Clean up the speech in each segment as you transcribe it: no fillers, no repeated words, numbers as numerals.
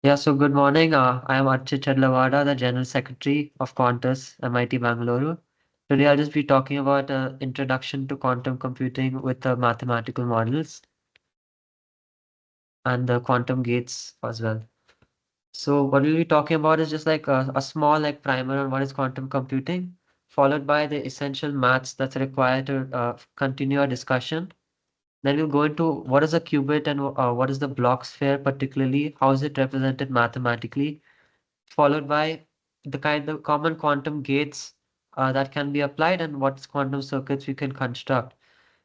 Yeah, so good morning. I am Archit Chadalawada, the General Secretary of QuantUs, MIT Bangalore. Today I'll just be talking about introduction to quantum computing with the mathematical models and the quantum gates as well. So what we'll be talking about is just like a small like primer on what is quantum computing, followed by the essential maths that's required to continue our discussion. Then we'll go into what is a qubit and what is the Bloch sphere particularly, how is it represented mathematically, followed by the kind of common quantum gates that can be applied and what quantum circuits we can construct.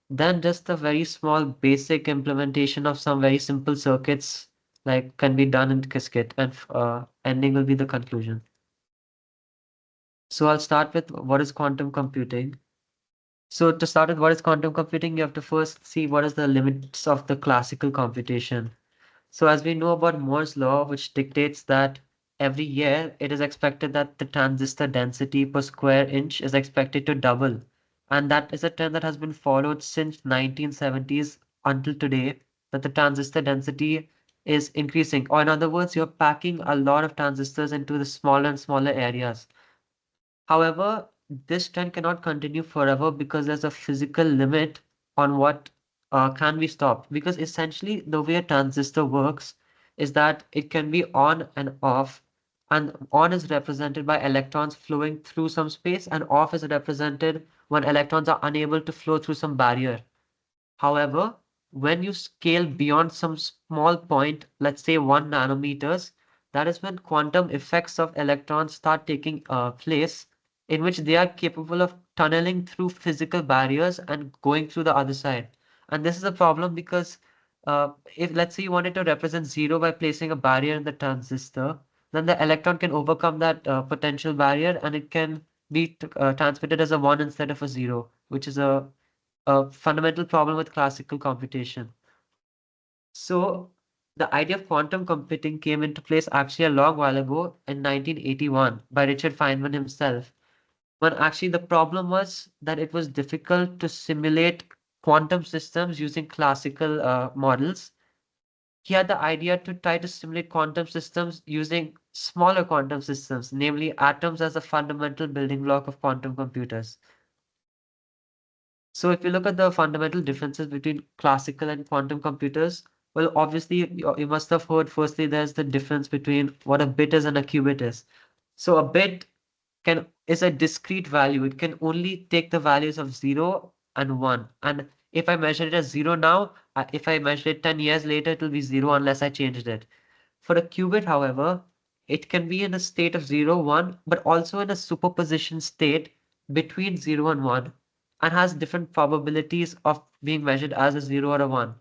Then just a very small basic implementation of some very simple circuits like can be done in Qiskit and ending will be the conclusion. So I'll start with what is quantum computing. So to start with what is quantum computing, you have to first see what is the limits of the classical computation. So as we know about Moore's law, which dictates that every year it is expected that the transistor density per square inch is expected to double. And that is a trend that has been followed since 1970s until today, that the transistor density is increasing. Or in other words, you're packing a lot of transistors into the smaller and smaller areas. However, this trend cannot continue forever because there's a physical limit on what can be stopped. Because essentially, the way a transistor works is that it can be on and off, and on is represented by electrons flowing through some space, and off is represented when electrons are unable to flow through some barrier. However, when you scale beyond some small point, let's say 1 nanometers, that is when quantum effects of electrons start taking place, in which they are capable of tunneling through physical barriers and going through the other side. And this is a problem because if let's say you wanted to represent zero by placing a barrier in the transistor, then the electron can overcome that potential barrier and it can be transmitted as a one instead of a zero, which is a fundamental problem with classical computation. So the idea of quantum computing came into place actually a long while ago in 1981 by Richard Feynman himself. When actually the problem was that it was difficult to simulate quantum systems using classical models. He had the idea to try to simulate quantum systems using smaller quantum systems, namely atoms as a fundamental building block of quantum computers. So if you look at the fundamental differences between classical and quantum computers, well, obviously you must have heard firstly there's the difference between what a bit is and a qubit is. So a bit can is a discrete value. It can only take the values of 0 and 1. And if I measure it as 0 now, if I measure it 10 years later, it will be 0 unless I changed it. For a qubit, however, it can be in a state of 0, 1, but also in a superposition state between 0 and 1 and has different probabilities of being measured as a 0 or a 1.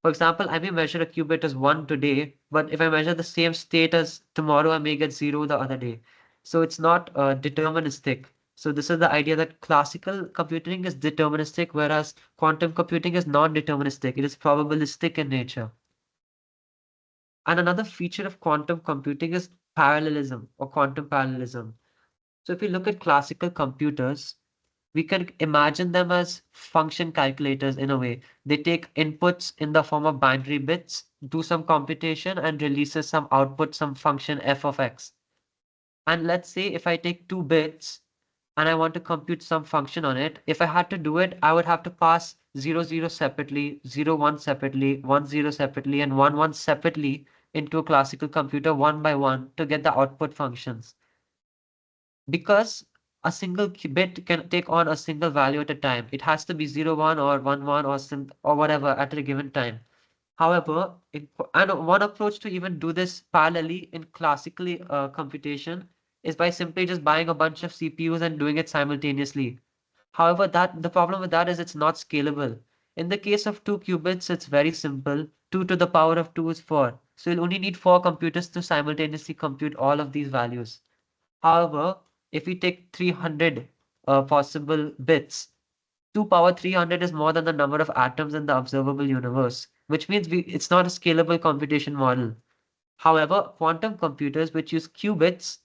For example, I may measure a qubit as 1 today, but if I measure the same state as tomorrow, I may get 0 the other day. So it's not deterministic. So this is the idea that classical computing is deterministic, whereas quantum computing is non-deterministic. It is probabilistic in nature. And another feature of quantum computing is parallelism or quantum parallelism. So if we look at classical computers, we can imagine them as function calculators in a way. They take inputs in the form of binary bits, do some computation, and releases some output, some function f of x. And let's say if I take 2 bits and I want to compute some function on it, if I had to do it, I would have to pass 0, 0 separately, 0, 1 separately, 1, 0 separately, and 1, 1 separately into a classical computer one by one to get the output functions. Because a single bit can take on a single value at a time. It has to be 0, 1 or 1, 1 or whatever at a given time. However, and one approach to even do this parallelly in classically computation is by simply just buying a bunch of CPUs and doing it simultaneously. However, that the problem with that is it's not scalable. In the case of 2 qubits, it's very simple. 2 to the power of 2 is 4. So you'll only need 4 computers to simultaneously compute all of these values. However, if we take 300 possible bits, 2 power 300 is more than the number of atoms in the observable universe, which means it's not a scalable computation model. However, quantum computers which use qubits,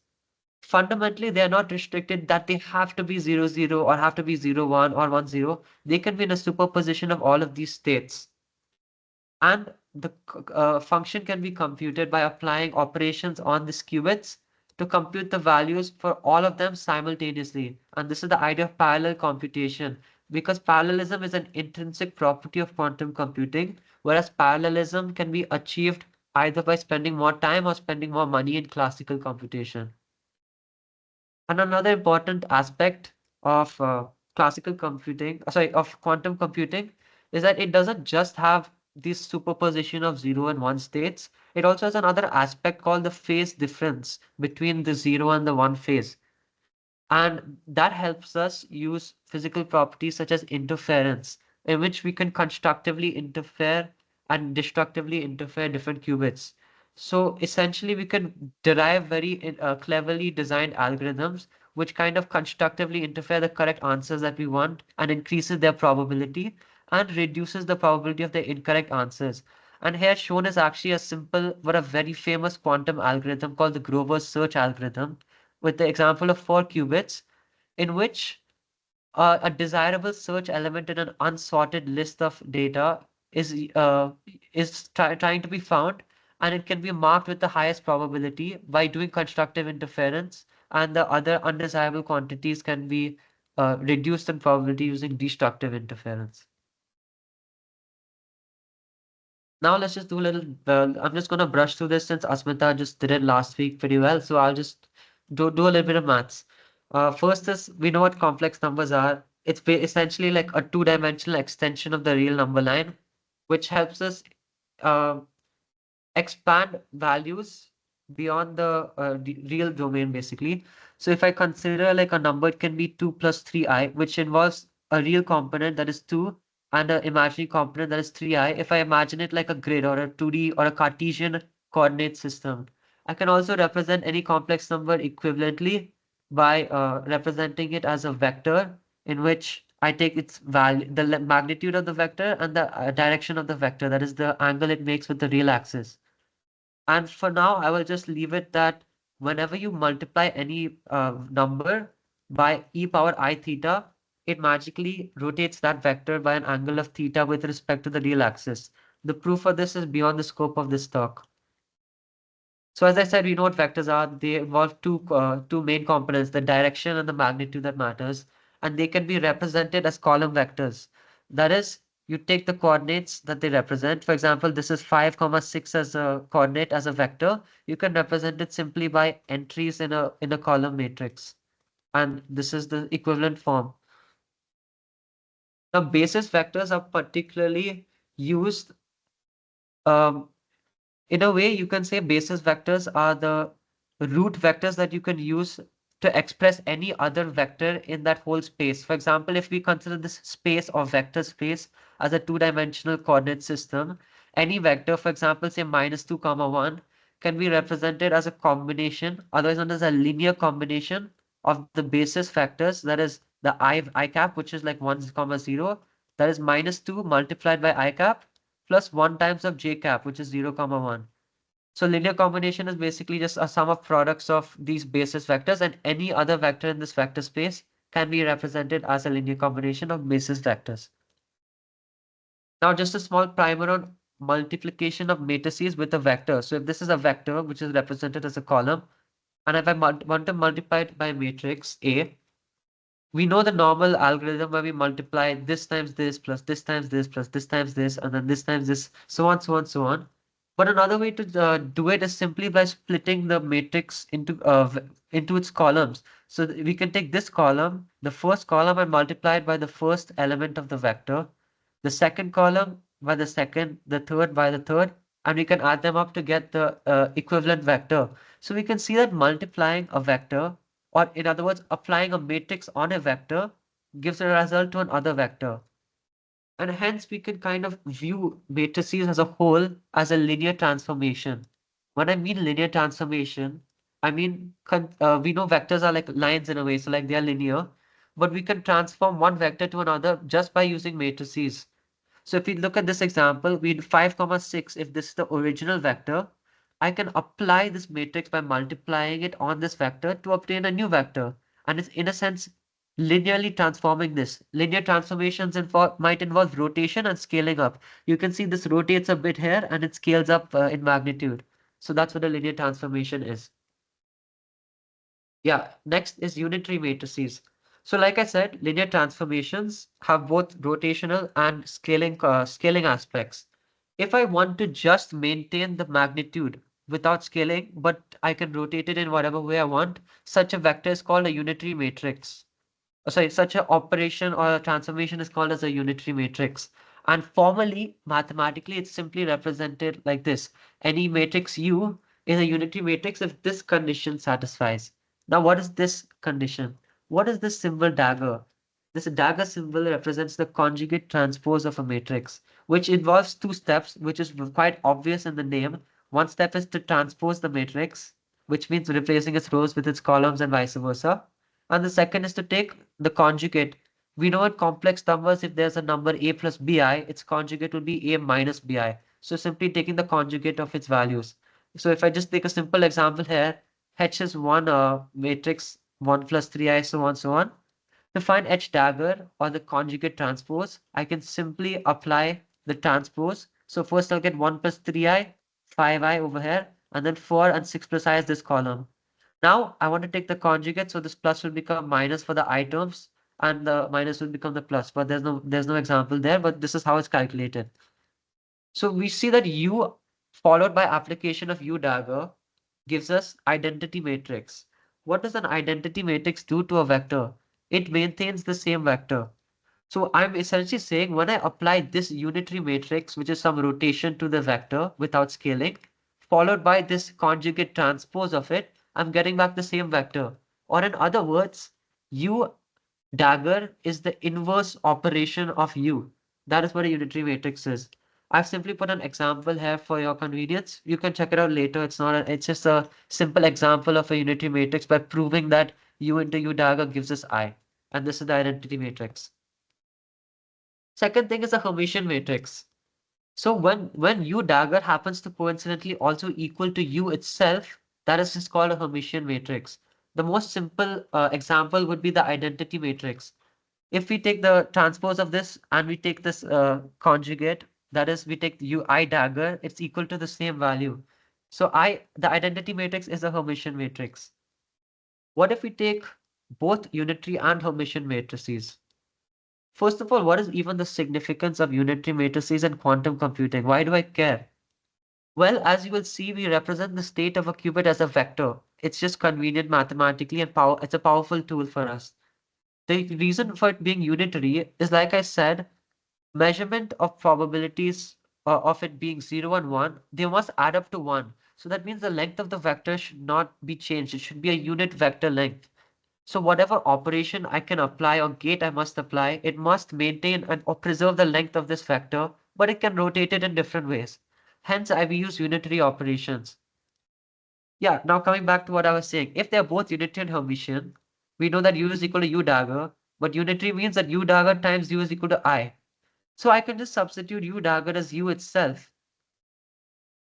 fundamentally they are not restricted that they have to be 0, 0 or have to be 0, 1 or 1, 0. They can be in a superposition of all of these states. And function can be computed by applying operations on these qubits to compute the values for all of them simultaneously. And this is the idea of parallel computation, because parallelism is an intrinsic property of quantum computing, whereas parallelism can be achieved either by spending more time or spending more money in classical computation. And another important aspect of classical computing, of quantum computing, is that it doesn't just have this superposition of 0 and 1 states. It also has another aspect called the phase difference between the 0 and the 1 phase. And that helps us use physical properties such as interference, in which we can constructively interfere and destructively interfere different qubits. So essentially, we can derive very cleverly designed algorithms which kind of constructively interfere the correct answers that we want and increases their probability and reduces the probability of the incorrect answers. And here shown is actually a simple but a very famous quantum algorithm called the Grover's search algorithm, with the example of 4 qubits, in which a desirable search element in an unsorted list of data is trying to be found, and it can be marked with the highest probability by doing constructive interference, and the other undesirable quantities can be reduced in probability using destructive interference. Now let's just do a little. I'm just gonna brush through this since Asmita just did it last week pretty well. So I'll just do a little bit of maths. First is we know what complex numbers are. It's essentially like a two-dimensional extension of the real number line, which helps us uh, expand values beyond the real domain basically. So if I consider like a number, it can be 2 plus 3i, which involves a real component that is 2 and an imaginary component that is 3i. If I imagine it like a grid or a 2D or a Cartesian coordinate system, I can also represent any complex number equivalently by representing it as a vector in which I take its value, the magnitude of the vector and the direction of the vector, that is the angle it makes with the real axis. And for now, I will just leave it that whenever you multiply any number by e power I theta, it magically rotates that vector by an angle of theta with respect to the real axis. The proof for this is beyond the scope of this talk. So as I said, we know what vectors are. They involve two main components, the direction and the magnitude that matters, and they can be represented as column vectors. That is, you take the coordinates that they represent. For example, this is 5, 6 as a coordinate as a vector. You can represent it simply by entries in a column matrix, and this is the equivalent form. Now, basis vectors are particularly used um, in a way, you can say basis vectors are the root vectors that you can use to express any other vector in that whole space. For example, if we consider this space or vector space as a two-dimensional coordinate system, any vector, for example, say -2, 1, can be represented as a combination, otherwise known as a linear combination of the basis factors, that is the I cap, which is like 1, 0, that is -2 multiplied by I cap plus 1 times of j cap, which is 0, 1. So linear combination is basically just a sum of products of these basis vectors, and any other vector in this vector space can be represented as a linear combination of basis vectors. Now just a small primer on multiplication of matrices with a vector. So if this is a vector which is represented as a column, and if I want to multiply it by a matrix A, we know the normal algorithm where we multiply this times this plus this times this plus this times this and then this times this, so on, so on, so on. But another way to do it is simply by splitting the matrix into its columns. So we can take this column, the first column, and multiply it by the first element of the vector, the second column by the second, the third by the third, and we can add them up to get the equivalent vector. So we can see that multiplying a vector, or in other words, applying a matrix on a vector, gives a result to another vector. And hence we can kind of view matrices as a whole as a linear transformation. When I mean linear transformation, I mean we know vectors are like lines in a way, so like they are linear, but we can transform one vector to another just by using matrices. So if we look at this example, we 5, 6, if this is the original vector, I can apply this matrix by multiplying it on this vector to obtain a new vector. And it's in a sense linearly transforming this. Linear transformations might involve rotation and scaling up. You can see this rotates a bit here and it scales up in magnitude. So that's what a linear transformation is. Yeah, next is unitary matrices. So like I said, linear transformations have both rotational and scaling aspects. If I want to just maintain the magnitude without scaling, but I can rotate it in whatever way I want, such a vector is called a unitary matrix. Sorry, such an operation or a transformation is called as a unitary matrix. And formally, mathematically, it's simply represented like this. Any matrix U is a unitary matrix if this condition satisfies. Now, what is this condition? What is this symbol dagger? This dagger symbol represents the conjugate transpose of a matrix, which involves two steps, which is quite obvious in the name. One step is to transpose the matrix, which means replacing its rows with its columns and vice versa. And the second is to take the conjugate. We know in complex numbers, if there's a number a plus bi, its conjugate will be a minus bi. So simply taking the conjugate of its values. So if I just take a simple example here, H is one matrix 1 plus 3i, so on, so on. To find H dagger or the conjugate transpose, I can simply apply the transpose. So first I'll get 1 plus 3i, 5i over here, and then 4 and 6 plus I is this column. Now I want to take the conjugate, so this plus will become minus for the I terms, and the minus will become the plus. But there's no example there, but this is how it's calculated. So we see that U followed by application of U dagger gives us identity matrix. What does an identity matrix do to a vector? It maintains the same vector. So I'm essentially saying when I apply this unitary matrix, which is some rotation to the vector without scaling, followed by this conjugate transpose of it, I'm getting back the same vector. Or in other words, U dagger is the inverse operation of U. That is what a unitary matrix is. I've simply put an example here for your convenience. You can check it out later. It's just a simple example of a unitary matrix by proving that U into U dagger gives us I. And this is the identity matrix. Second thing is a Hermitian matrix. So when U dagger happens to coincidentally also equal to U itself, that is just called a Hermitian matrix. The most simple example would be the identity matrix. If we take the transpose of this and we take this conjugate, that is, we take U I dagger, it's equal to the same value. So the identity matrix is a Hermitian matrix. What if we take both unitary and Hermitian matrices? First of all, what is even the significance of unitary matrices in quantum computing? Why do I care? Well, as you will see, we represent the state of a qubit as a vector. It's just convenient mathematically and it's a powerful tool for us. The reason for it being unitary is, like I said, measurement of probabilities of it being 0 and 1, they must add up to 1. So that means the length of the vector should not be changed. It should be a unit vector length. So whatever operation I can apply or gate I must apply, it must maintain and or preserve the length of this vector, but it can rotate it in different ways. Hence, I will use unitary operations. Yeah, now coming back to what I was saying, if they're both unitary and Hermitian, we know that U is equal to U dagger, but unitary means that U dagger times U is equal to I. So I can just substitute U dagger as U itself.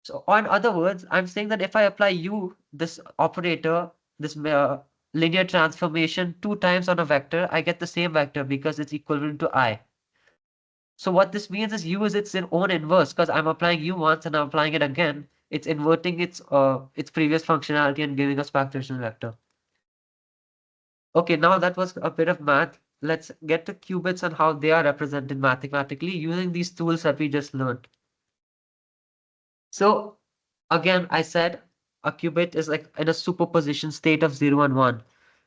So in other words, I'm saying that if I apply U, this operator, this linear transformation 2 times on a vector, I get the same vector because it's equivalent to I. So what this means is U is its own inverse because I'm applying U once and I'm applying it again. It's inverting its previous functionality and giving us back the original vector. Okay, now that was a bit of math. Let's get to qubits and how they are represented mathematically using these tools that we just learned. So again, I said a qubit is like in a superposition state of 0 and 1.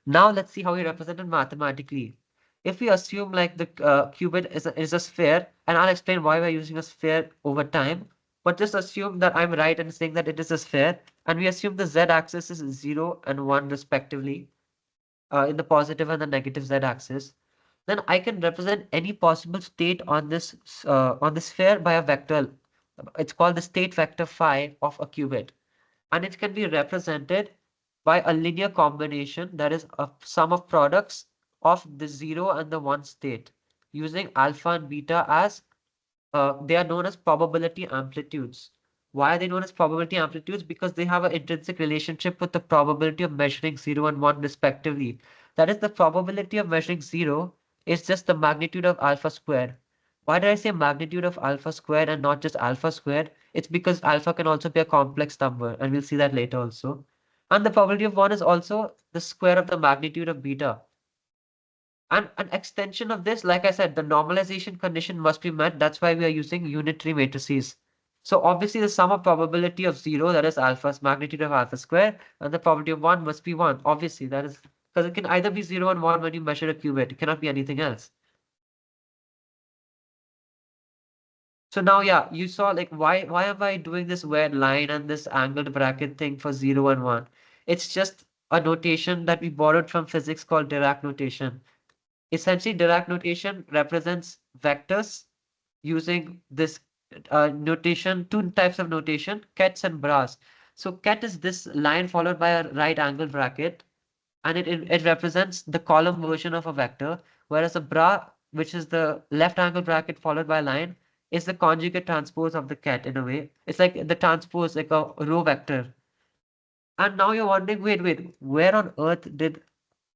Now let's see how we represent it mathematically. If we assume like the qubit is a sphere, and I'll explain why we're using a sphere over time, but just assume that I'm right in saying that it is a sphere, and we assume the z-axis is 0 and 1 respectively, in the positive and the negative z-axis, then I can represent any possible state on this sphere by a vector. It's called the state vector phi of a qubit, and it can be represented by a linear combination, that is a sum of products of the 0 and the 1 state, using alpha and beta as they are known as probability amplitudes. Why are they known as probability amplitudes? Because they have an intrinsic relationship with the probability of measuring 0 and 1 respectively. That is the probability of measuring 0 is just the magnitude of alpha squared. Why did I say magnitude of alpha squared and not just alpha squared? It's because alpha can also be a complex number, and we'll see that later also. And the probability of 1 is also the square of the magnitude of beta. And an extension of this, like I said, the normalization condition must be met. That's why we are using unitary matrices. So obviously the sum of probability of 0, that is alpha's magnitude of alpha square, and the probability of 1 must be 1. Obviously, that is because it can either be 0 and 1 when you measure a qubit. It cannot be anything else. So now, yeah, you saw like why am I doing this weird line and this angled bracket thing for 0 and 1? It's just a notation that we borrowed from physics called Dirac notation. Essentially, Dirac notation represents vectors using this notation, two types of notation, kets and bras. So ket is this line followed by a right angle bracket, and it represents the column version of a vector, whereas a bra, which is the left angle bracket followed by a line, is the conjugate transpose of the ket in a way. It's like the transpose, like a row vector. And now you're wondering, wait, where on earth did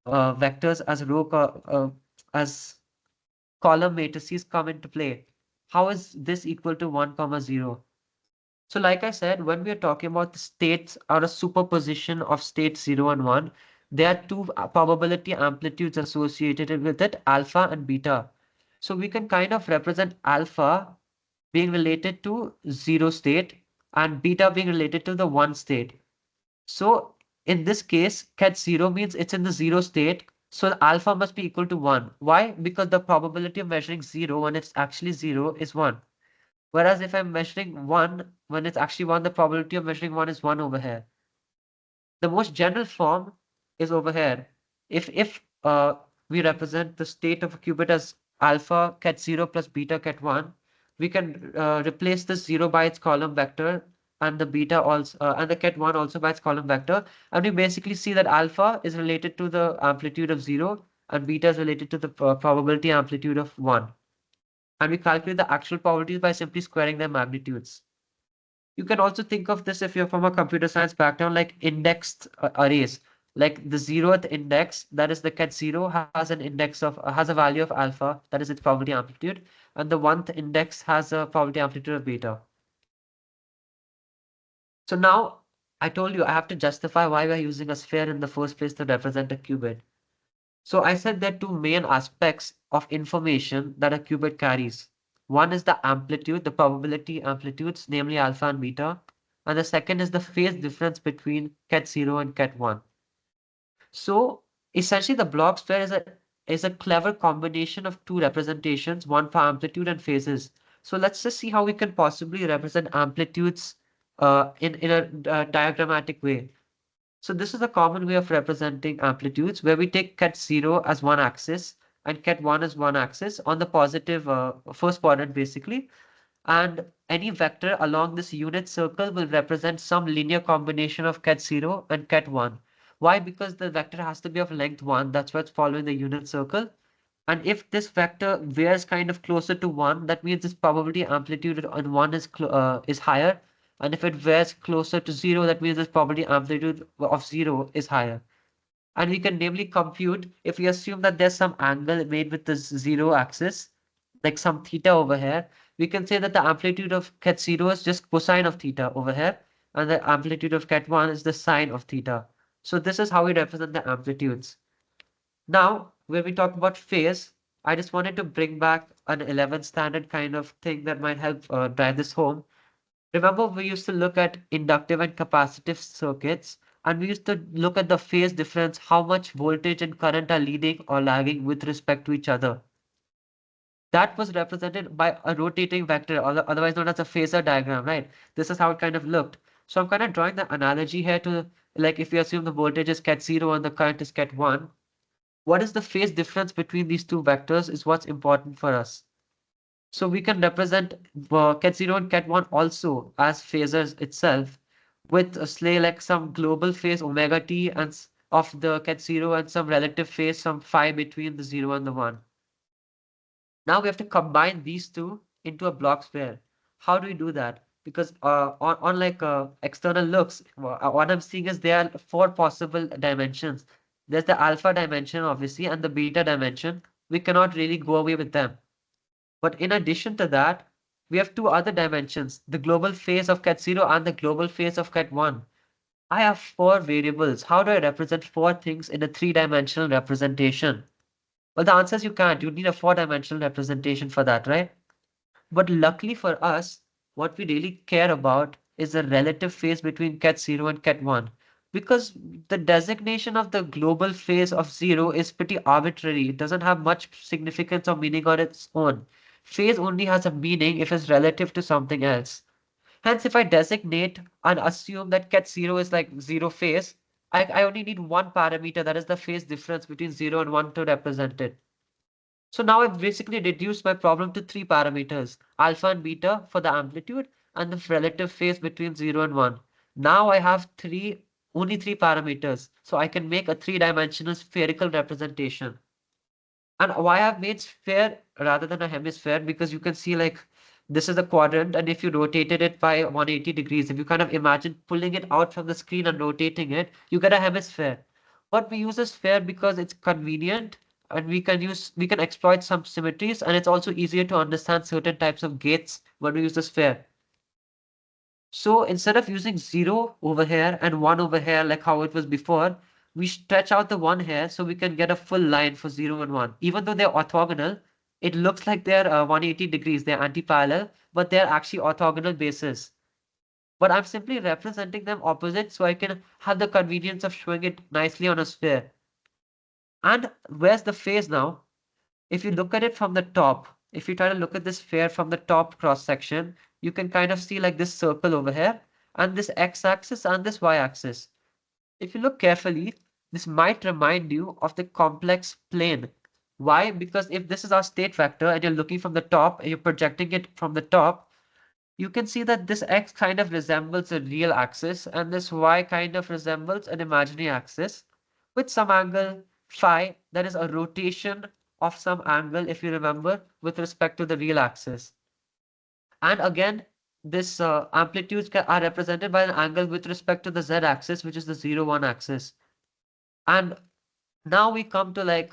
vectors as as column matrices come into play? How is this equal to 1 comma 0? So like I said, when we are talking about the states or a superposition of states 0 and 1, there are two probability amplitudes associated with it, alpha and beta. So we can kind of represent alpha being related to 0 state and beta being related to the 1 state. So in this case, ket 0 means it's in the 0 state. So alpha must be equal to 1. Why? Because the probability of measuring 0 when it's actually 0 is 1. Whereas if I'm measuring 1 when it's actually 1, the probability of measuring 1 is 1 over here. The most general form is over here. If we represent the state of a qubit as alpha ket 0 plus beta ket 1, we can replace the 0 by its column vector and the beta also and the ket 1 also by its column vector, and we basically see that alpha is related to the amplitude of 0 and beta is related to the probability amplitude of 1. And we calculate the actual probabilities by simply squaring their magnitudes. You can also think of this if you're from a computer science background like indexed arrays. Like the zeroth index, that is the ket 0, has an index of has a value of alpha, that is its probability amplitude, and the 1th index has a probability amplitude of beta. So now I told you I have to justify why we're using a sphere in the first place to represent a qubit. So I said there are two main aspects of information that a qubit carries. One is the amplitude, the probability amplitudes, namely alpha and beta. And the second is the phase difference between ket 0 and ket 1. So essentially the block sphere is a clever combination of two representations, one for amplitude and phases. So let's just see how we can possibly represent amplitudes in a diagrammatic way. So this is a common way of representing amplitudes where we take ket 0 as one axis and ket 1 as one axis on the positive first quadrant basically. And any vector along this unit circle will represent some linear combination of ket 0 and ket 1. Why? Because the vector has to be of length 1. That's what's following the unit circle. And if this vector veers kind of closer to 1, that means its probability amplitude on 1 is higher. And if it veers closer to 0, that means its probability amplitude of 0 is higher. And we can namely compute if we assume that there's some angle made with this 0 axis, like some theta over here, we can say that the amplitude of ket 0 is just cosine of theta over here, and the amplitude of ket 1 is the sine of theta. So this is how we represent the amplitudes. Now, when we talk about phase, I just wanted to bring back an 11th standard kind of thing that might help drive this home. Remember, we used to look at inductive and capacitive circuits, and we used to look at the phase difference, how much voltage and current are leading or lagging with respect to each other. That was represented by a rotating vector, otherwise known as a phasor diagram, right? This is how it kind of looked. So I'm kind of drawing the analogy here to, like, if we assume the voltage is ket 0 and the current is ket 1, what is the phase difference between these two vectors is what's important for us. So we can represent ket 0 and ket 1 also as phasors itself with say like some global phase omega t and of the ket 0 and some relative phase some phi between the 0 and the 1. Now we have to combine these two into a block sphere. How do we do that? Because on like external looks, what I'm seeing is there are four possible dimensions. There's the alpha dimension, obviously, and the beta dimension. We cannot really go away with them. But in addition to that, we have two other dimensions, the global phase of cat 0 and the global phase of cat 1. I have four variables. How do I represent four things in a three-dimensional representation? Well, the answer is you can't. You need a four-dimensional representation for that, right? But luckily for us, what we really care about is the relative phase between cat 0 and cat 1. Because the designation of the global phase of 0 is pretty arbitrary. It doesn't have much significance or meaning on its own. Phase only has a meaning if it's relative to something else. Hence, if I designate and assume that cat 0 is like 0 phase, I only need one parameter, that is the phase difference between 0 and 1 to represent it. So now I've basically reduced my problem to three parameters, alpha and beta for the amplitude and the relative phase between 0 and 1. Now I have only three parameters, so I can make a three-dimensional spherical representation. And why I've made sphere rather than a hemisphere, because you can see like this is a quadrant, and if you rotated it by 180 degrees, if you kind of imagine pulling it out from the screen and rotating it, you get a hemisphere. But we use a sphere because it's convenient and we can exploit some symmetries, and it's also easier to understand certain types of gates when we use the sphere. So instead of using 0 over here and 1 over here like how it was before, we stretch out the 1 here so we can get a full line for 0 and 1. Even though they're orthogonal, it looks like they're 180 degrees, they're anti-parallel, but they're actually orthogonal bases. But I'm simply representing them opposite so I can have the convenience of showing it nicely on a sphere. And where's the phase now? If you look at it from the top, if you try to look at this sphere from the top cross section, you can kind of see like this circle over here and this x-axis and this y-axis. If you look carefully, this might remind you of the complex plane. Why? Because if this is our state vector and you're looking from the top and you're projecting it from the top, you can see that this x kind of resembles a real axis and this y kind of resembles an imaginary axis with some angle phi, that is a rotation of some angle, if you remember, with respect to the real axis. And again, this amplitudes are represented by an angle with respect to the z-axis, which is the 0, 1 axis. And now we come to like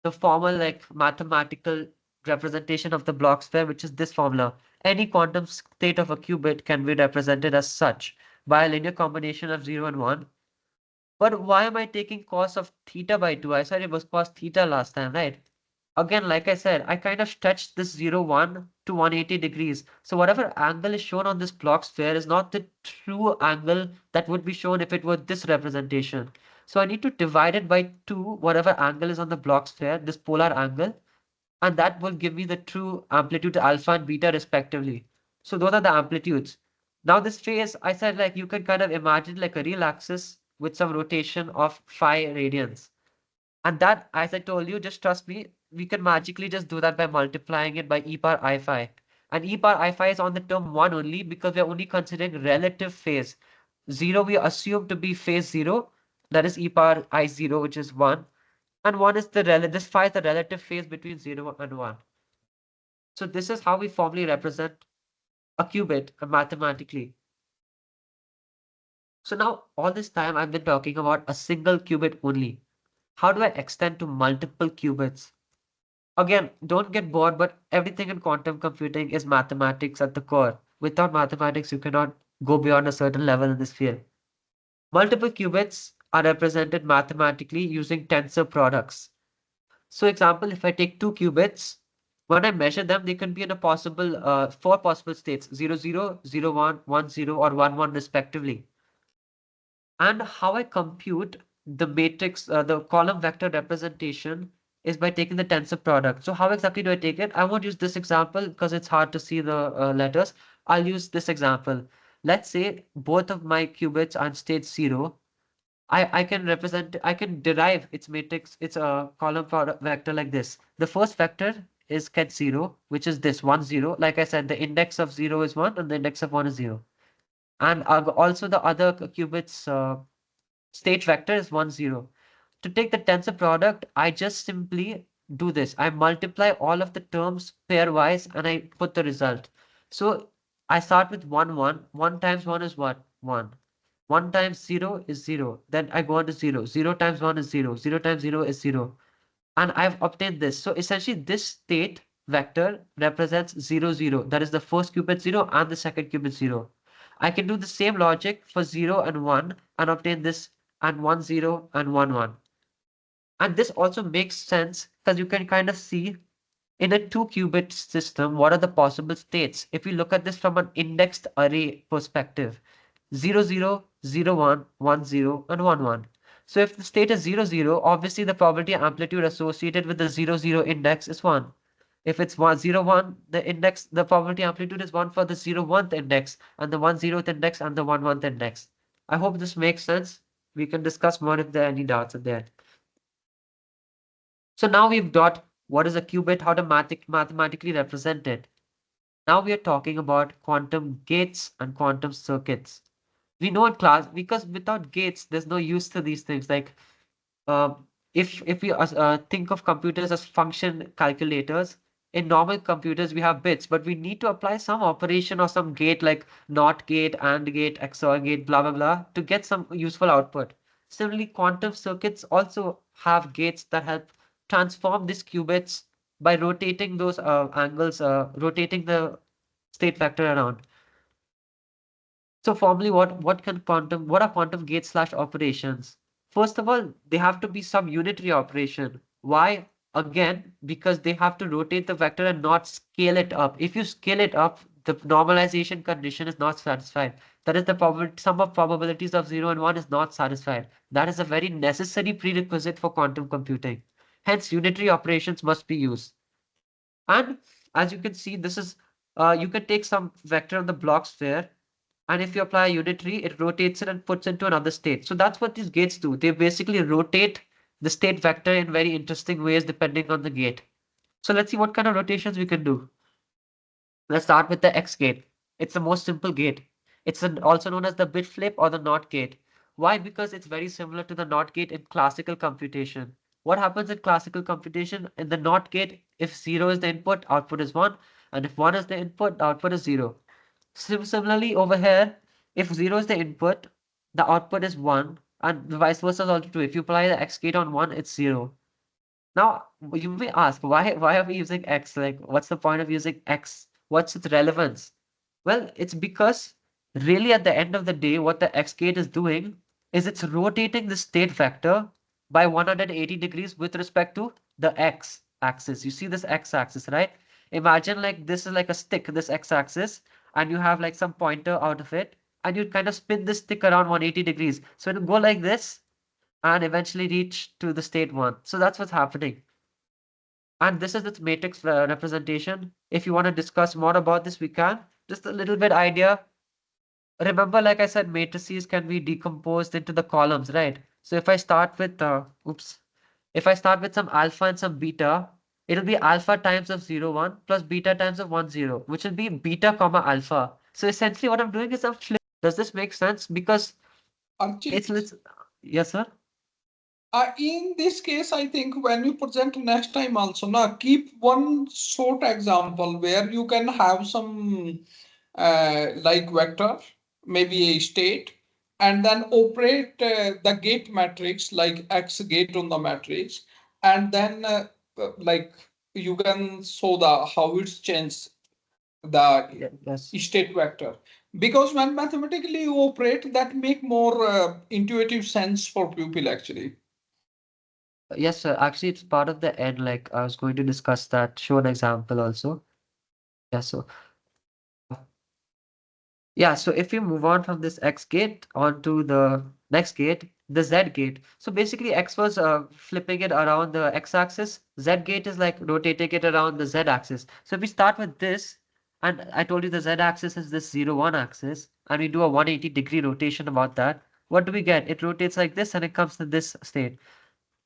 the formal like mathematical representation of the block sphere, which is this formula. Any quantum state of a qubit can be represented as such by a linear combination of 0 and 1. But why am I taking cos of theta by 2? I said it was cos theta last time, right? Again, like I said, I kind of stretched this 0, 1 to 180 degrees. So whatever angle is shown on this block sphere is not the true angle that would be shown if it were this representation. So I need to divide it by 2, whatever angle is on the block sphere, this polar angle, and that will give me the true amplitude alpha and beta respectively. So those are the amplitudes. Now this phase, I said like you can kind of imagine like a real axis with some rotation of phi radians. And that, as I told you, just trust me, we can magically just do that by multiplying it by e power I phi. And e power I phi is on the term 1 only because we're only considering relative phase. 0 we assume to be phase 0, that is e power I 0, which is 1. And 1 is the this phi is the relative phase between 0 and 1. So this is how we formally represent a qubit mathematically. So now all this time I've been talking about a single qubit only. How do I extend to multiple qubits? Again, don't get bored, but everything in quantum computing is mathematics at the core. Without mathematics, you cannot go beyond a certain level in this field. Multiple qubits are represented mathematically using tensor products. So example, if I take two qubits, when I measure them, they can be in a possible four possible states, 0, 0, 0, 1, 1, 0, or 1, 1 respectively. And how I compute the matrix, the column vector representation is by taking the tensor product. So how exactly do I take it? I won't use this example because it's hard to see the letters. I'll use this example. Let's say both of my qubits are in state 0. I can derive its matrix, its column product vector like this. The first vector is ket 0, which is this 1, 0. Like I said, the index of 0 is 1 and the index of 1 is 0. And also the other qubits state vector is 1, 0. To take the tensor product, I just simply do this. I multiply all of the terms pairwise and I put the result. So I start with 1, 1. 1 times 1 is what? 1. 1 times 0 is 0. Then I go on to 0. 0 times 1 is 0. 0 times 0 is 0. And I've obtained this. So essentially, this state vector represents 0, 0. That is the first qubit 0 and the second qubit 0. I can do the same logic for 0 and 1 and obtain this and 1, 0 and 1, 1. And this also makes sense because you can kind of see in a two-qubit system, what are the possible states? If we look at this from an indexed array perspective, 0, 0, 0, 1, 1, 0, and 1, 1. So if the state is 0, 0, obviously the probability amplitude associated with the 0, 0 index is 1. If it's 1, 0, 1, the probability amplitude is 1 for the 0, 1th index, and the 1, 0th index, and the 1, 1th index. I hope this makes sense. We can discuss more if there are any doubts in there. So now we've got what is a qubit, how to mathematically represent it. Now we are talking about quantum gates and quantum circuits. We know in class because without gates, there's no use to these things. Like uh, if we think of computers as function calculators, in normal computers we have bits, but we need to apply some operation or some gate like NOT gate, AND gate, XOR gate, blah blah blah, to get some useful output. Similarly, quantum circuits also have gates that help transform these qubits by rotating those angles, rotating the state vector around. So formally, what are quantum gates slash operations? First of all, they have to be some unitary operation. Why? Again, because they have to rotate the vector and not scale it up. If you scale it up, the normalization condition is not satisfied. That is the sum of probabilities of 0 and 1 is not satisfied. That is a very necessary prerequisite for quantum computing. Hence, unitary operations must be used. And as you can see, this is you can take some vector on the block sphere, and if you apply a unitary, it rotates it and puts into another state. So that's what these gates do. They basically rotate the state vector in very interesting ways depending on the gate. So let's see what kind of rotations we can do. Let's start with the X gate. It's the most simple gate. It's also known as the bit flip or the NOT gate. Why? Because it's very similar to the NOT gate in classical computation. What happens in classical computation? In the NOT gate, if 0 is the input, output is 1, and if 1 is the input, the output is 0. Similarly, over here, if 0 is the input, the output is 1, and the vice versa is also true. If you apply the X gate on 1, it's 0. Now, you may ask, why are we using X? Like, what's the point of using X? What's its relevance? Well, it's because really at the end of the day, what the X gate is doing is it's rotating the state vector by 180 degrees with respect to the X axis. You see this X axis, right? Imagine like this is like a stick, this X axis, and you have like some pointer out of it, and you kind of spin this stick around 180 degrees. So it'll go like this and eventually reach to the state one. So that's what's happening. And this is its matrix representation. If you want to discuss more about this, we can. Just a little bit idea. Remember, like I said, matrices can be decomposed into the columns, right? So if I start with, if I start with some alpha and some beta, it'll be alpha times of 0, 1 plus beta times of 1, 0, which will be beta comma alpha. So essentially what I'm doing is I'm flipping. Does this make sense? Because Archit, yes, sir. in this case, I think when you present next time also, now keep one short example where you can have some like vector, maybe a state, and then operate the gate matrix like X gate on the matrix, and then like you can show the how it's changed the Yes. state vector. Because when mathematically you operate, that make more intuitive sense for people actually. Yes, sir. Actually, it's part of the end. Like I was going to discuss that, show an example also. Yeah, so yeah, so if you move on from this X gate onto the next gate, the Z gate. So basically X was flipping it around the X axis. Z gate is like rotating it around the Z axis. So if we start with this, and I told you the Z axis is this 0, 1 axis, and we do a 180-degree rotation about that. What do we get? It rotates like this and it comes to this state.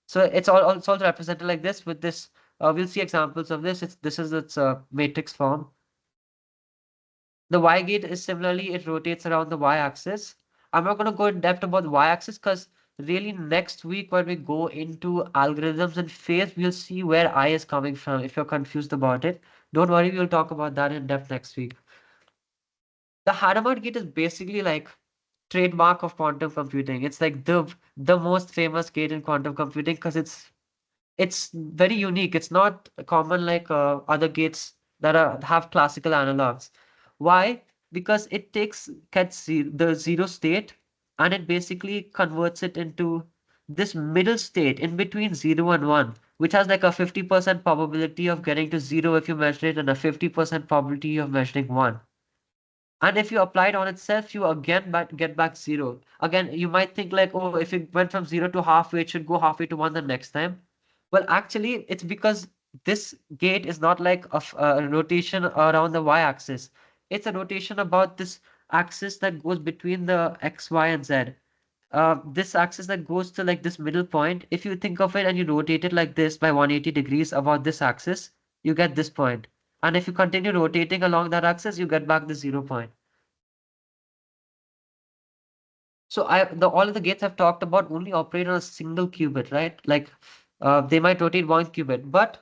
So it's also represented like this with this. We'll see examples of this. This is its matrix form. The Y gate is similarly, it rotates around the Y axis. I'm not going to go in depth about the Y axis because really next week when we go into algorithms and phase, we'll see where I is coming from if you're confused about it. Don't worry, we'll talk about that in depth next week. The Hadamard gate is basically like trademark of quantum computing. It's like the most famous gate in quantum computing because it's very unique. It's not common like other gates that have classical analogs. Why? Because it gets the zero state and it basically converts it into this middle state in between 0 and 1, which has like a 50% probability of getting to 0 if you measure it and a 50% probability of measuring 1. And if you apply it on itself, you again get back 0. Again, you might think like, oh, if it went from 0 to halfway, it should go halfway to 1 the next time. Well, actually, it's because this gate is not like a rotation around the y-axis. It's a rotation about this axis that goes between the x, y, and z. This axis that goes to like this middle point, if you think of it and you rotate it like this by 180 degrees about this axis, you get this point. And if you continue rotating along that axis, you get back the 0 point. So all of the gates I've talked about only operate on a single qubit, right? Like they might rotate one qubit, but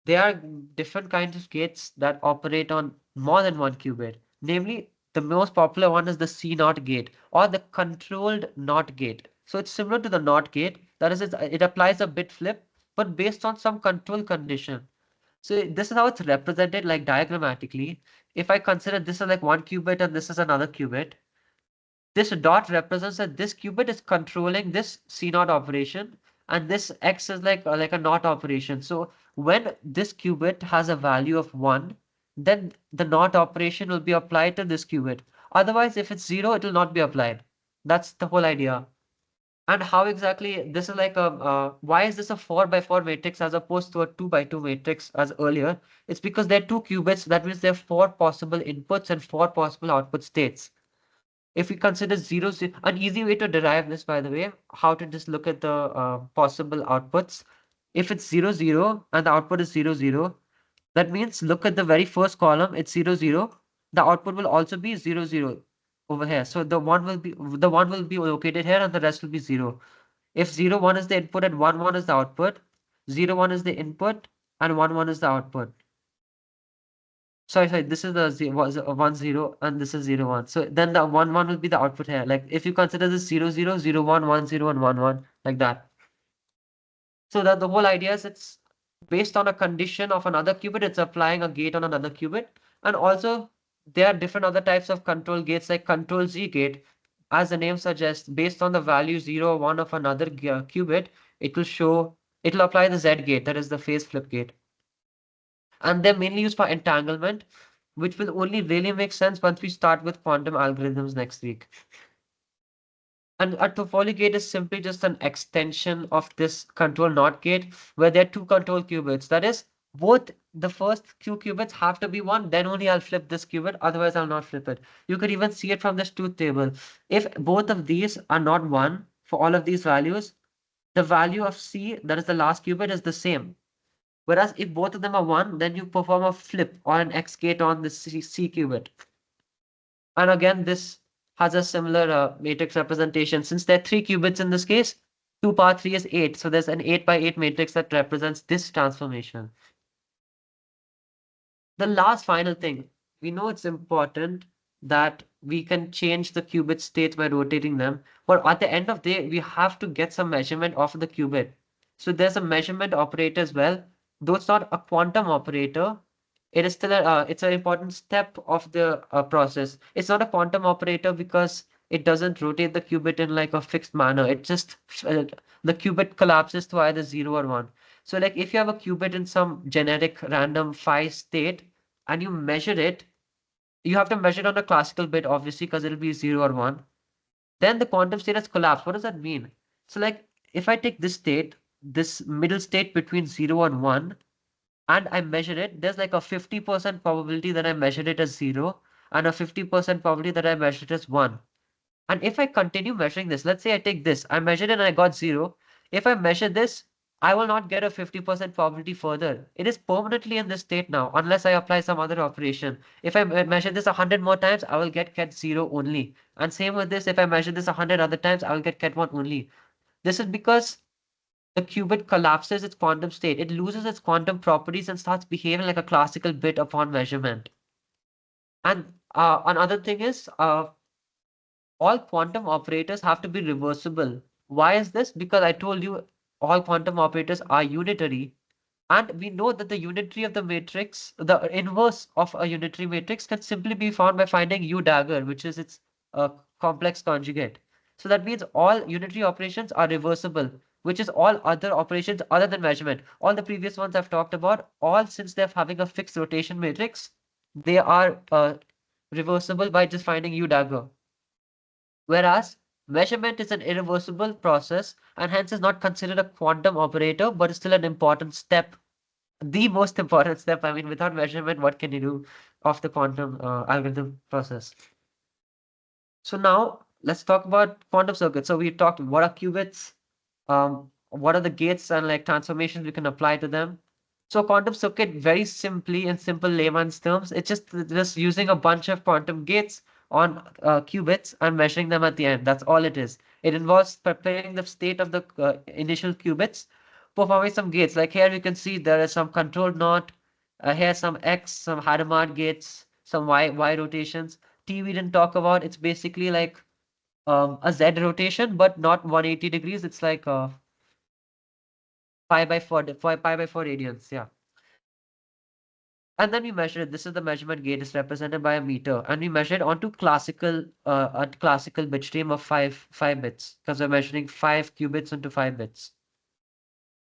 there are different kinds of gates that operate on more than one qubit. Namely, the most popular one is the C naught gate or the controlled NOT gate. So it's similar to the NOT gate. That is, it applies a bit flip, but based on some control condition. So this is how it's represented like diagrammatically. If I consider this is like one qubit and this is another qubit, this dot represents that this qubit is controlling this C naught operation, and this X is like a NOT operation. So when this qubit has a value of 1, then the NOT operation will be applied to this qubit. Otherwise, if it's 0, it will not be applied. That's the whole idea. And how exactly this is like why is this a 4 by 4 matrix as opposed to a 2 by 2 matrix as earlier? It's because there are two qubits. That means there are four possible inputs and four possible output states. If we consider zero, an easy way to derive this, by the way, how to just look at the possible outputs. If it's 0, 0, and the output is 0, 0, that means look at the very first column, it's 0, 0. The output will also be 0, 0 over here. So the one will be located here and the rest will be 0. If 0, 1 is the input and 1, 1 is the output, 0, 1 is the input and 1, 1 is the output. Sorry, this is the 1 0 and this is 0 1. So then the 1 1 will be the output here. Like if you consider this 0 0 0 1 1 0 and 1 1 like that. So that the whole idea is it's based on a condition of another qubit, it's applying a gate on another qubit. And also there are different other types of control gates like control Z gate. As the name suggests, based on the value 0 or 1 of another qubit, it'll apply the Z gate, that is the phase flip gate. And they're mainly used for entanglement, which will only really make sense once we start with quantum algorithms next week. And a Toffoli gate is simply just an extension of this control NOT gate, where there are two control qubits. That is, both the first two qubits have to be one, then only I'll flip this qubit, otherwise I'll not flip it. You could even see it from this truth table. If both of these are not one for all of these values, the value of C, that is the last qubit, is the same. Whereas if both of them are 1, then you perform a flip or an X gate on the C qubit. And again, this has a similar matrix representation. Since there are 3 qubits in this case, 2 power 3 is 8. So there's an 8 by 8 matrix that represents this transformation. The last final thing, we know it's important that we can change the qubit states by rotating them. But at the end of the day, we have to get some measurement of the qubit. So there's a measurement operator as well. Though it's not a quantum operator, it is still it's an important step of the process. It's not a quantum operator because it doesn't rotate the qubit in like a fixed manner. It just the qubit collapses to either 0 or 1. So like if you have a qubit in some generic random phi state and you measure it, you have to measure it on a classical bit, obviously, because it'll be 0 or 1. Then the quantum state has collapsed. What does that mean? So like if I take this state, this middle state between 0 and 1, and I measure it, there's like a 50% probability that I measured it as 0 and a 50% probability that I measured it as 1. And if I continue measuring this, let's say I take this, I measured it and I got 0. If I measure this, I will not get a 50% probability further. It is permanently in this state now, unless I apply some other operation. If I measure this 100 more times, I will get 0 only. And same with this, if I measure this 100 other times, I will get 1 only. This is because the qubit collapses its quantum state. It loses its quantum properties and starts behaving like a classical bit upon measurement. And another thing is, all quantum operators have to be reversible. Why is this? Because I told you all quantum operators are unitary. And we know that the unitary of the matrix, the inverse of a unitary matrix, can simply be found by finding U dagger, which is its uh, complex conjugate. So that means all unitary operations are reversible, which is all other operations other than measurement. All the previous ones I've talked about, all since they're having a fixed rotation matrix, they are reversible by just finding U dagger. Whereas measurement is an irreversible process and hence is not considered a quantum operator, but is still an important step, the most important step. I mean, without measurement, what can you do of the quantum algorithm process? So now let's talk about quantum circuits. So we talked what are qubits, what are the gates and like transformations we can apply to them. So quantum circuit, very simply in simple layman's terms, it's just using a bunch of quantum gates on qubits and measuring them at the end. That's all it is. It involves preparing the state of the initial qubits, performing some gates. Like here you can see there is some control knot, here some X, some Hadamard gates, some Y rotations. T we didn't talk about. It's basically like a Z rotation, but not 180 degrees. It's like pi by 4 radians. Yeah. And then we measure it. This is the measurement gate. It's represented by a meter, and we measure it onto a classical bit stream of five bits because we're measuring 5 qubits into 5 bits.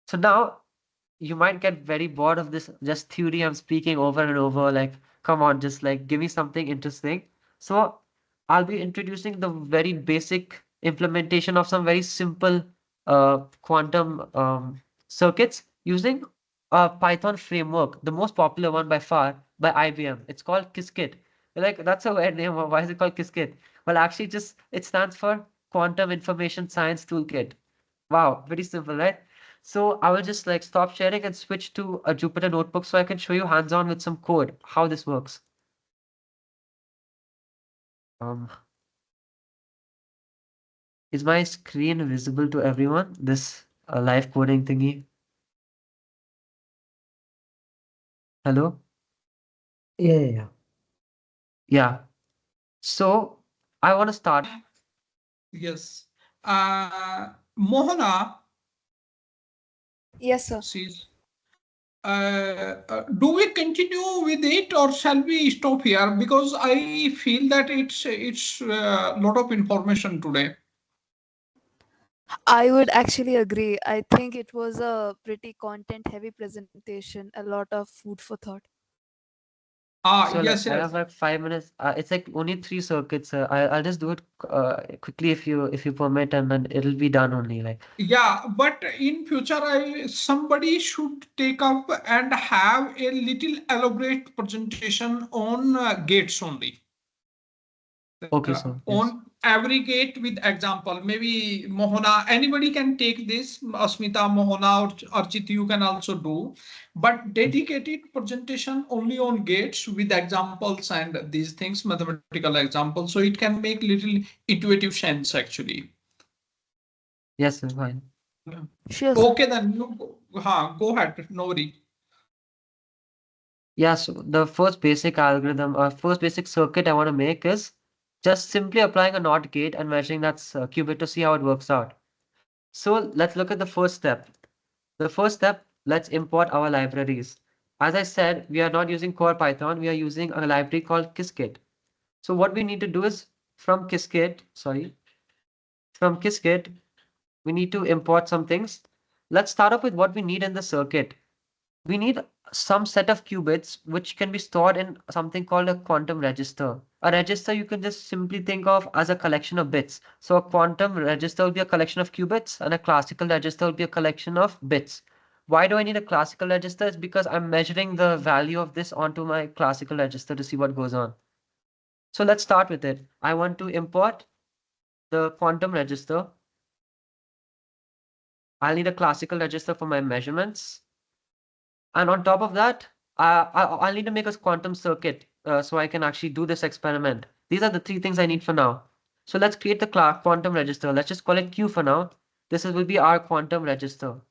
So now you might get very bored of this just theory I'm speaking over and over. Like, come on, just like give me something interesting. So I'll be introducing the very basic implementation of some very simple quantum circuits using a Python framework, the most popular one by far by IBM. It's called Qiskit. You're like, that's a weird name. Why is it called Qiskit? Well, actually, just it stands for Quantum Information Science Toolkit. Wow, very simple, right? So I will just like stop sharing and switch to a Jupyter notebook so I can show you hands-on with some code, how this works. Um, is my screen visible to everyone? This live coding thingy. Hello? Yeah, yeah, yeah. Yeah. So I want to start. Yes. Mohana, Yes, sir. she's, do we continue with it or shall we stop here? Because I feel that it's a lot of information today. I would actually agree. I think it was a pretty content heavy presentation, a lot of food for thought. So like Yes, I have yes. like 5 minutes. It's like only 3 circuits. I'll just do it quickly if you permit, and then it'll be done only. Like Yeah, but in future, somebody should take up and have a little elaborate presentation on gates only. okay, so yes. On every gate with example. Maybe Mohana, anybody can take this. Asmita, Mohana, or Archit, you can also do. But dedicated presentation only on gates with examples and these things, mathematical examples. So it can make little intuitive sense actually. Yes, sir, fine. Sure, sir. Okay, then you go ahead. No worry. Yeah, so the first basic circuit I want to make is just simply applying a NOT gate and measuring that qubit to see how it works out. So let's look at the first step. The first step, let's import our libraries. As I said, we are not using core Python, we are using a library called Qiskit. So what we need to do is from Qiskit, we need to import some things. Let's start off with what we need in the circuit. We need some set of qubits which can be stored in something called a quantum register. A register you can just simply think of as a collection of bits. So a quantum register will be a collection of qubits and a classical register will be a collection of bits. Why do I need a classical register? It's because I'm measuring the value of this onto my classical register to see what goes on. So let's start with it. I want to import the quantum register. I'll need a classical register for my measurements. And on top of that, I'll need to make a quantum circuit so I can actually do this experiment. These are the 3 things I need for now. So let's create the quantum register. Let's just call it Q for now. Will be our quantum register.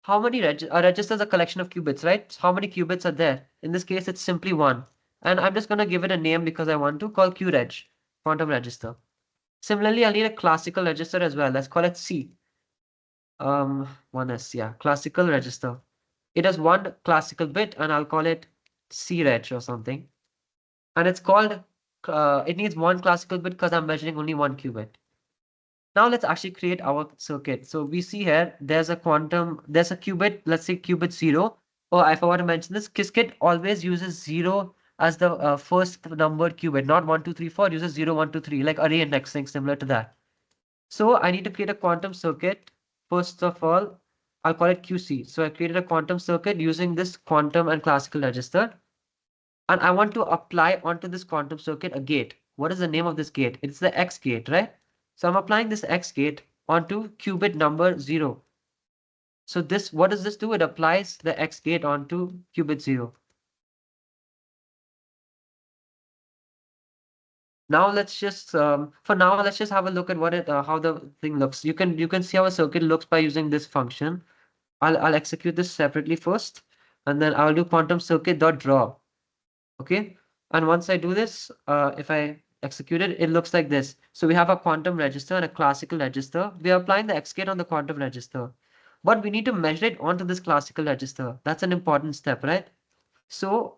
How many a register is a collection of qubits, right? So how many qubits are there? In this case, it's simply one. And I'm just going to give it a name because I want to call QReg, quantum register. Similarly, I'll need a classical register as well. Let's call it C. 1S, yeah, classical register. It has one classical bit, and I'll call it C-reg or something. And it's called, it needs one classical bit because I'm measuring only one qubit. Now let's actually create our circuit. So we see here, there's a qubit, let's say qubit 0. Oh, I forgot to mention this. Qiskit always uses 0 as the first numbered qubit, not 1, 2, 3, 4. It uses 0, 1, 2, 3, like array indexing, similar to that. So I need to create a quantum circuit. First of all, I'll call it QC. So I created a quantum circuit using this quantum and classical register. And I want to apply onto this quantum circuit a gate. What is the name of this gate? It's the X gate, right? So I'm applying this X gate onto qubit number 0. So this, what does this do? It applies the X gate onto qubit 0. Now let's just for now let's just have a look at what it how the thing looks. You can see how a circuit looks by using this function. I'll execute this separately first, and then I'll do quantum circuit dot draw. Okay, and once I do this, if I execute it, it looks like this. So we have a quantum register and a classical register. We are applying the X gate on the quantum register, but we need to measure it onto this classical register. That's an important step, right? So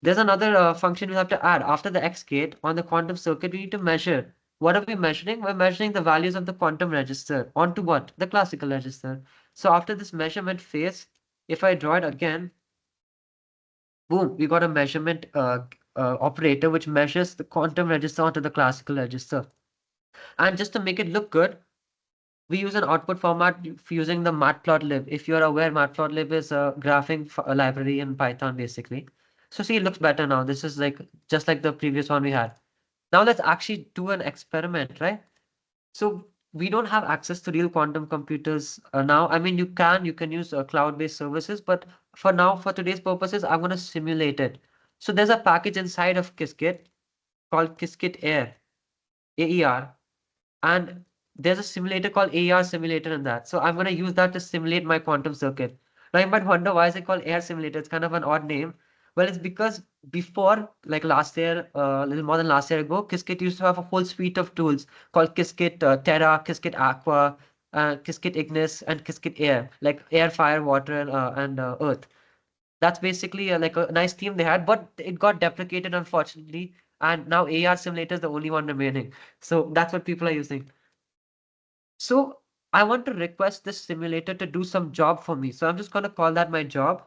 there's another function we have to add after the X gate on the quantum circuit. We need to measure. What are we measuring? We're measuring the values of the quantum register onto what? The classical register. So after this measurement phase, if I draw it again, boom, we got a measurement operator which measures the quantum register onto the classical register. And just to make it look good, we use an output format using the matplotlib. If you're aware, matplotlib is a graphing library in Python, basically. So see, it looks better now. This is like just like the previous one we had. Now let's actually do an experiment, right? So we don't have access to real quantum computers now. I mean, you can use cloud-based services, but for now, for today's purposes, I'm going to simulate it. So there's a package inside of Qiskit called Qiskit Air, AER, and there's a simulator called AR simulator in that. So I'm going to use that to simulate my quantum circuit. Now you might wonder why is it called air simulator? It's kind of an odd name. Well, it's because before, like last year, a little more than last year ago, Qiskit used to have a whole suite of tools called Qiskit Terra, Qiskit Aqua, Qiskit Ignis, and Qiskit Air, like air, fire, water, and earth. That's basically like a nice theme they had, but it got deprecated unfortunately, and now AR simulator is the only one remaining. So that's what people are using. So I want to request this simulator to do some job for me. So I'm just going to call that my job.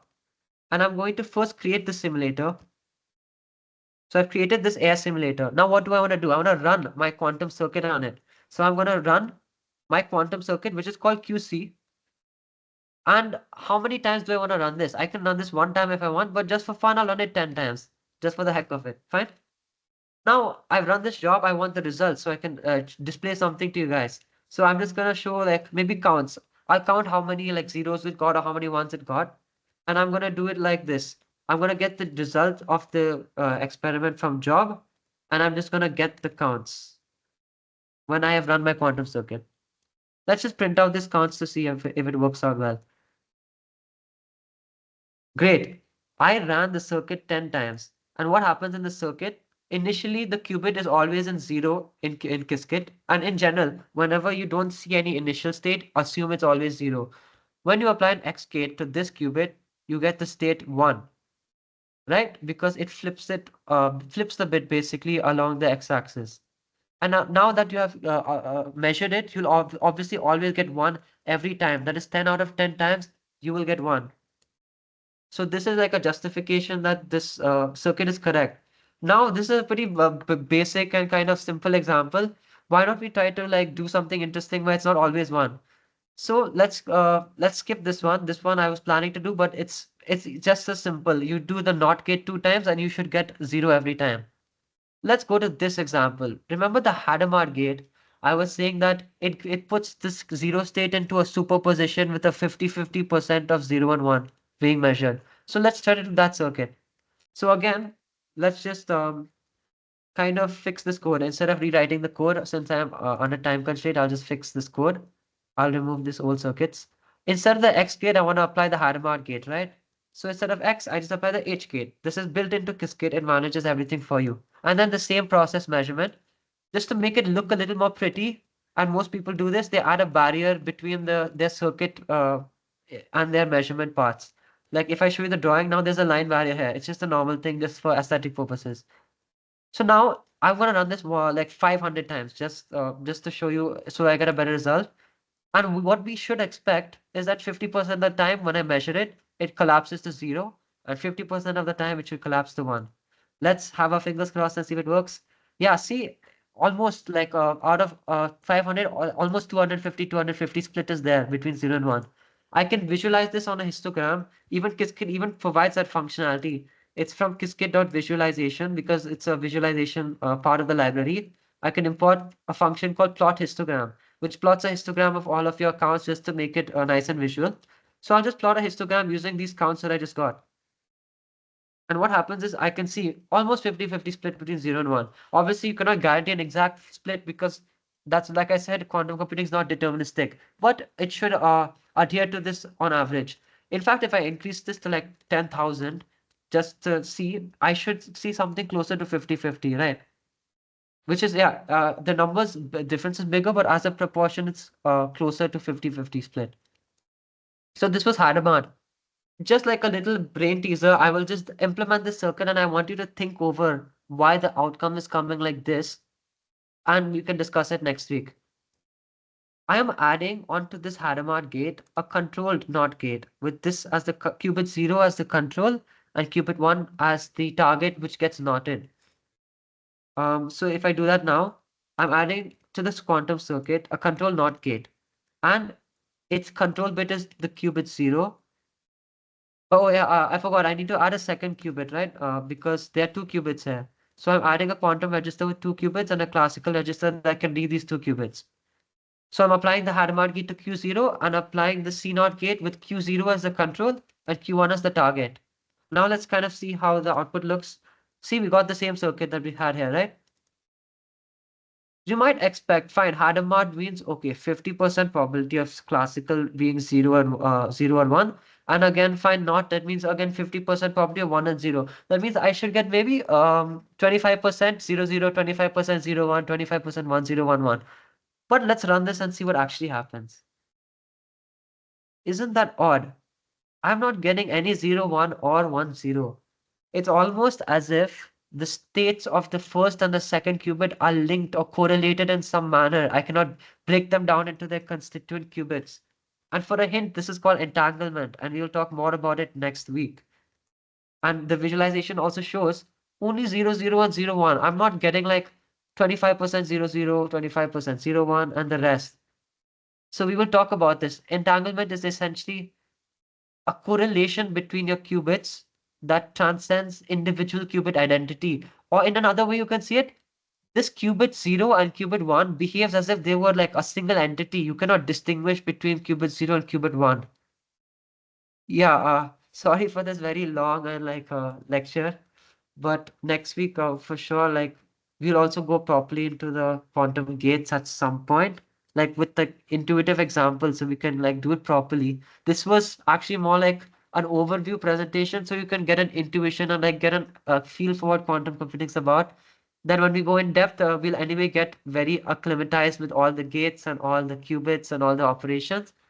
And I'm going to first create the simulator. So I've created this air simulator. Now what do I want to do? I want to run my quantum circuit on it. So I'm going to run my quantum circuit, which is called QC. And how many times do I want to run this? I can run this one time if I want, but just for fun, I'll run it 10 times. Just for the heck of it. Fine. Now I've run this job, I want the results so I can display something to you guys. So I'm just gonna show like maybe counts. I'll count how many like zeros it got or how many ones it got. And I'm gonna do it like this. I'm gonna get the result of the experiment from job, and I'm just gonna get the counts when I have run my quantum circuit. Let's just print out these counts to see if it works out well. Great. I ran the circuit 10 times. And what happens in the circuit? Initially, the qubit is always in 0 in Qiskit. And in general, whenever you don't see any initial state, assume it's always 0. When you apply an X gate to this qubit, you get the state 1, right? Because it flips the bit basically along the X-axis. And now that you have measured it, you'll obviously always get 1 every time. That is 10 out of 10 times, you will get 1. So this is like a justification that this circuit is correct. Now this is a pretty basic and kind of simple example. Why not we try to like do something interesting where it's not always 1? So let's skip this one. This one I was planning to do, but it's just as simple. You do the NOT gate 2 times and you should get 0 every time. Let's go to this example. Remember the Hadamard gate? I was saying that it puts this 0 state into a superposition with a 50-50% of 0 and 1 being measured. So let's try to do that circuit. So again, let's just kind of fix this code. Instead of rewriting the code, since I'm under time constraint, I'll just fix this code. I'll remove these old circuits. Instead of the X gate, I want to apply the Hadamard gate, right? So instead of X, I just apply the H gate. This is built into Qiskit. It manages everything for you. And then the same process measurement. Just to make it look a little more pretty, and most people do this, they add a barrier between their circuit and their measurement parts. Like if I show you the drawing now, there's a line barrier here. It's just a normal thing just for aesthetic purposes. So now I'm gonna run this more like 500 times just to show you so I get a better result. And what we should expect is that 50% of the time when I measure it, it collapses to zero, and 50% of the time it should collapse to one. Let's have our fingers crossed and see if it works. Yeah, see, almost like out of 500, almost 250, 250 split is there between 0 and 1. I can visualize this on a histogram. Even Qiskit even provides that functionality. It's from Qiskit.visualization because it's a visualization part of the library. I can import a function called plot histogram, which plots a histogram of all of your counts just to make it nice and visual. So I'll just plot a histogram using these counts that I just got. And what happens is I can see almost 50-50 split between 0 and 1. Obviously, you cannot guarantee an exact split because that's, like I said, quantum computing is not deterministic, but it should adhere to this on average. In fact, if I increase this to like 10,000, just to see, I should see something closer to 50-50, right? Which is, yeah, the difference is bigger, but as a proportion, it's closer to 50-50 split. So this was Hadamard. Just like a little brain teaser, I will just implement this circuit and I want you to think over why the outcome is coming like this, and we can discuss it next week. I am adding onto this Hadamard gate a controlled NOT gate with this as the qubit 0 as the control and qubit 1 as the target which gets knotted. So if I do that now, I'm adding to this quantum circuit a control NOT gate, and its control bit is the qubit 0. Oh yeah, I forgot. I need to add a second qubit, right? Because there are two qubits here. So I'm adding a quantum register with two qubits and a classical register that can read these two qubits. So I'm applying the Hadamard gate to Q0 and applying the C0 gate with Q0 as the control and Q1 as the target. Now let's kind of see how the output looks. See, we got the same circuit that we had here, right? You might expect, fine, Hadamard means, okay, 50% probability of classical being 0 or 1. And again, fine, not, that means again 50% probability of 1 and 0. That means I should get maybe 25% 0, 0, 25% 0, 1, 25% 1, 0, 1, 1. But let's run this and see what actually happens. Isn't that odd? I'm not getting any 0, 1 or 1, 0. It's almost as if the states of the first and the second qubit are linked or correlated in some manner. I cannot break them down into their constituent qubits. And for a hint, this is called entanglement, and we'll talk more about it next week. And the visualization also shows only 0, 0, and 0, 1. I'm not getting like 25% 0, 0, 25% 0, 1, and the rest. So we will talk about this. Entanglement is essentially a correlation between your qubits that transcends individual qubit identity. Or in another way, you can see it, this qubit 0 and qubit 1 behaves as if they were like a single entity. You cannot distinguish between qubit 0 and qubit 1. Yeah, sorry for this very long and like lecture. But next week, for sure, like we'll also go properly into the quantum gates at some point, like with the intuitive example, so we can like do it properly. This was actually more like an overview presentation, so you can get an intuition and like get a feel for what quantum computing is about. Then when we go in depth, we'll anyway get very acclimatized with all the gates and all the qubits and all the operations.